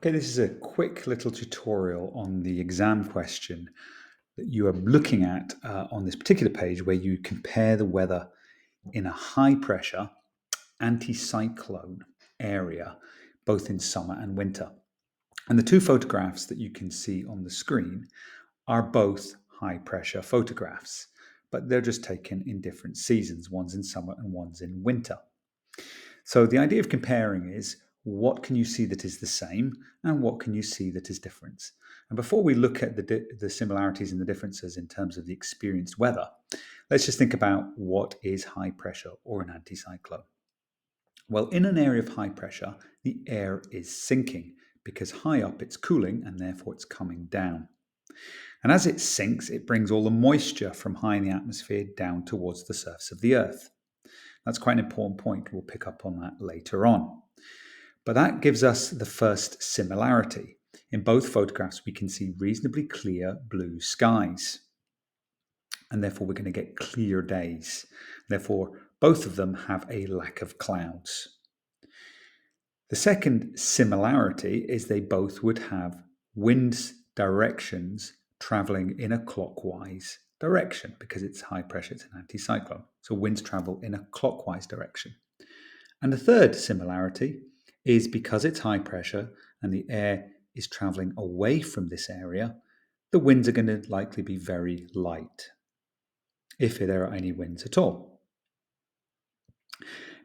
Okay, this is a quick little tutorial on the exam question that you are looking at on this particular page where you compare the weather in a high pressure anticyclone area, both in summer and winter. And the two photographs that you can see on the screen are both high pressure photographs, but they're just taken in different seasons. One's in summer and one's in winter. So the idea of comparing is what can you see that is the same and what can you see that is different? And before we look at the similarities and the differences in terms of the experienced weather, let's just think about what is high pressure or an anticyclone. Well, in an area of high pressure, the air is sinking because high up it's cooling and therefore it's coming down. And as it sinks, it brings all the moisture from high in the atmosphere down towards the surface of the Earth. That's quite an important point. We'll pick up on that later on. But that gives us the first similarity. In both photographs, we can see reasonably clear blue skies. And therefore, we're going to get clear days. Therefore, both of them have a lack of clouds. The second similarity is they both would have wind directions traveling in a clockwise direction because it's high pressure, it's an anticyclone. So winds travel in a clockwise direction. And the third similarity is because it's high pressure and the air is traveling away from this area, the winds are going to likely be very light, if there are any winds at all.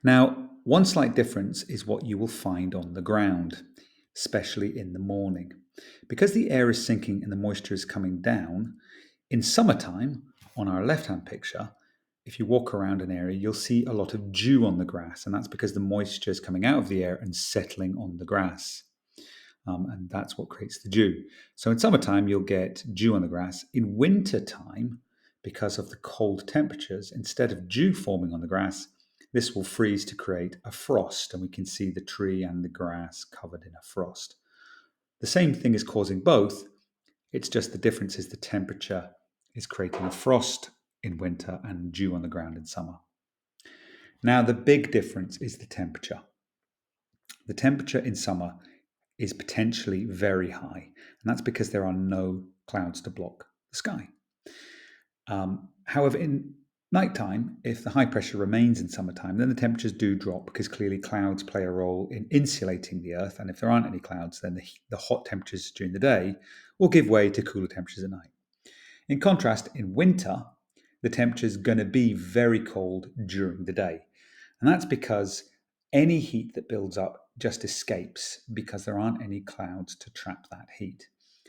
Now, one slight difference is what you will find on the ground, especially in the morning. Because the air is sinking and the moisture is coming down, in summertime, on our left-hand picture, if you walk around an area, you'll see a lot of dew on the grass, and that's because the moisture is coming out of the air and settling on the grass. And that's what creates the dew. So in summertime, you'll get dew on the grass. In wintertime, because of the cold temperatures, instead of dew forming on the grass, this will freeze to create a frost, and we can see the tree and the grass covered in a frost. The same thing is causing both. It's just the difference is the temperature is creating a frost in winter and dew on the ground in summer. Now, the big difference is the temperature. The temperature in summer is potentially very high, and that's because there are no clouds to block the sky. However, in nighttime, if the high pressure remains in summertime, then the temperatures do drop because clearly clouds play a role in insulating the Earth, and if there aren't any clouds, then the hot temperatures during the day will give way to cooler temperatures at night. In contrast, in winter, the temperature is going to be very cold during the day. And that's because any heat that builds up just escapes because there aren't any clouds to trap that heat.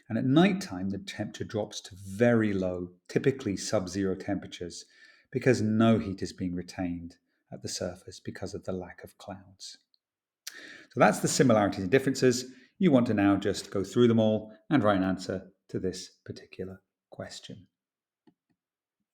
And at nighttime, the temperature drops to very low, typically sub-zero temperatures, because no heat is being retained at the surface because of the lack of clouds. So that's the similarities and differences. You want to now just go through them all and write an answer to this particular question.